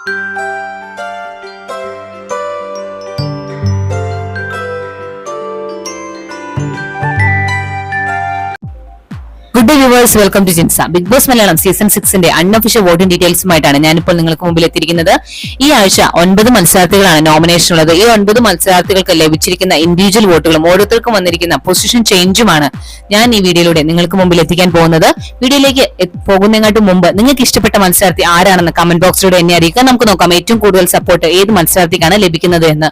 Good day viewers, welcome to Jinsa. Big boss Malayalam season 6 unofficial voting ഡീറ്റെയിൽസുമായിട്ടാണ് ഞാനിപ്പോൾ നിങ്ങൾക്ക് മുമ്പിൽ എത്തിയിരിക്കുന്നത്. ഈ ആഴ്ച 9 മത്സരാർത്ഥികളാണ് നോമിനേഷൻ ഉള്ളത്. ഈ 9 മത്സരാർത്ഥികൾക്ക് ലഭിച്ചിരിക്കുന്ന ഇൻഡിവിജ്വൽ വോട്ടുകളും ഓരോരുത്തർക്കും വന്നിരിക്കുന്ന പൊസിഷൻ ചേഞ്ചുമാണ് ഞാൻ ഈ വീഡിയോയിലൂടെ നിങ്ങൾക്ക് മുമ്പിൽ എത്തിക്കാൻ പോകുന്നത്. വീഡിയോയിലേക്ക് പോകുന്നതിനായിട്ട് മുമ്പ് നിങ്ങൾക്ക് ഇഷ്ടപ്പെട്ട മത്സരാർത്ഥി ആരാണെന്ന് കമന്റ് ബോക്സിലൂടെ എന്നെ അറിയിക്കാൻ. നമുക്ക് നോക്കാം ഏറ്റവും കൂടുതൽ സപ്പോർട്ട് ഏത് മത്സരാർത്ഥിക്കാണ് ലഭിക്കുന്നത് എന്ന്.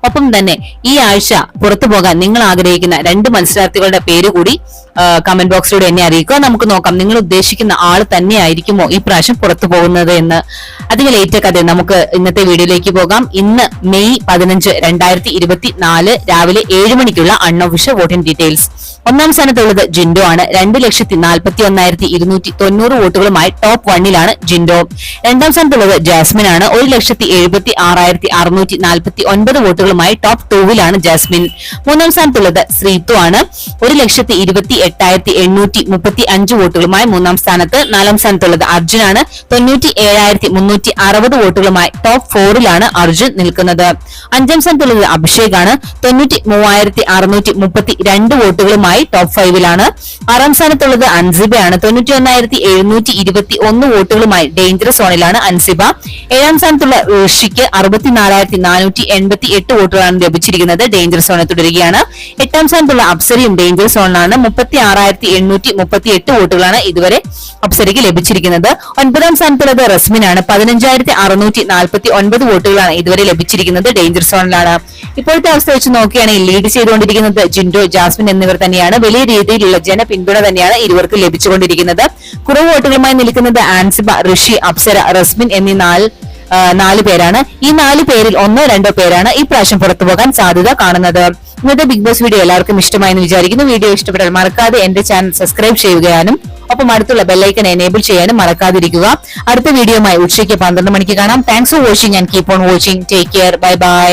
ഒപ്പം തന്നെ ഈ ആഴ്ച പുറത്തു പോകാൻ നിങ്ങൾ ആഗ്രഹിക്കുന്ന 2 മത്സരാർത്ഥികളുടെ പേര് കൂടി കമന്റ് ബോക്സിലൂടെ എന്നെ അറിയിക്കുക. നമുക്ക് നോക്കാം നിങ്ങൾ ഉദ്ദേശിക്കുന്ന ആൾ തന്നെ ആയിരിക്കുമോ ഈ പ്രാവശ്യം പുറത്തു പോകുന്നത് എന്ന്. അധികം ലേറ്റ് ആക്കാതെ നമുക്ക് ഇന്നത്തെ വീഡിയോയിലേക്ക് പോകാം. ഇന്ന് മെയ് 15, 2024 രാവിലെ 7 മണിക്കുള്ള അൺഒഫീഷ്യൽ വോട്ടിംഗ് ഡീറ്റെയിൽസ്. ഒന്നാം സ്ഥാനത്തുള്ളത് ജിൻഡോ ആണ്. 2,41,290 വോട്ടുകളുമായി ടോപ്പ് 1-ലാണ് ജിൻഡോ. രണ്ടാം സ്ഥാനത്തുള്ളത് ജാസ്മിൻ ആണ്. 1,76,649 വോട്ടുകളുമായി ടോപ്പ് 2-ലാണ് ജാസ്മിൻ. മൂന്നാം സ്ഥാനത്തുള്ളത് ശ്രീതു ആണ്. 1,28,835 വോട്ടുകളുമായി മൂന്നാം സ്ഥാനത്ത്. നാലാം സ്ഥാനത്തുള്ളത് അർജുൻ ആണ്. 97,360 വോട്ടുകളുമായി ടോപ്പ് 4-ലാണ് അർജുൻ നിൽക്കുന്നത്. അഞ്ചാം സ്ഥാനത്തുള്ളത് അഭിഷേക് ആണ്. 93,632 വോട്ടുകളുമായി ടോപ്പ് 5-ലാണ്. ആറാം സ്ഥാനത്തുള്ളത് അൻസിബയാണ്. 91,721 വോട്ടുകളുമായി ഡേഞ്ചർ സോണിലാണ് അൻസിബ. ഏഴാം സ്ഥാനത്തുള്ള ഋഷിക്ക് 64,488 വോട്ടുകളാണ് ലഭിച്ചിരിക്കുന്നത്. ഡേഞ്ചർ സോണിൽ തുടരുകയാണ്. എട്ടാം സ്ഥാനത്തുള്ള അപ്സരയും ഡേഞ്ചർ സോണിലാണ്. 36,838 വോട്ടുകളാണ് ഇതുവരെ അപ്സരയ്ക്ക് ലഭിച്ചിരിക്കുന്നത്. ഒൻപതാം സ്ഥാനത്തുള്ളത് റസ്മിൻ ആണ്. 15,649 വോട്ടുകളാണ് ഇതുവരെ ലഭിച്ചിരിക്കുന്നത്. ഡേഞ്ചർ സോണിലാണ്. ഇപ്പോഴത്തെ അവസ്ഥ വെച്ച് നോക്കുകയാണെങ്കിൽ ലീഡ് ചെയ്തുകൊണ്ടിരിക്കുന്നത് ജിൻഡോ, ജാസ്മിൻ എന്നിവർ തന്നെയാണ്. വലിയ രീതിയിലുള്ള ജനപിന്തുണ തന്നെയാണ് ഇരുവർക്ക് ലഭിച്ചുകൊണ്ടിരിക്കുന്നത്. കുറവ് വോട്ടുകളുമായി നിൽക്കുന്നത് ആൻസിബ, ഋഷി, അപ്സര, റസ്മിൻ എന്നീ 4 പേരാണ്. ഈ 4 പേരിൽ 1-2 പേരാണ് ഈ പ്രാവശ്യം പുറത്തു പോകാൻ സാധ്യത കാണുന്നത്. ഇന്നത്തെ ബിഗ് ബോസ് വീഡിയോ എല്ലാവർക്കും ഇഷ്ടമായെന്ന് വിചാരിക്കുന്നു. വീഡിയോ ഇഷ്ടപ്പെട്ടാൽ മറക്കാതെ എന്റെ ചാനൽ സബ്സ്ക്രൈബ് ചെയ്യുകയാനും ഒപ്പം അടുത്തുള്ള ബെല്ലൈക്കൺ എനേബിൾ ചെയ്യാനും മറക്കാതിരിക്കുക. അടുത്ത വീഡിയോയുമായി ഉച്ചയ്ക്ക് 12 മണിക്ക് കാണാം. Thanks for watching and keep on watching. Take care. Bye bye.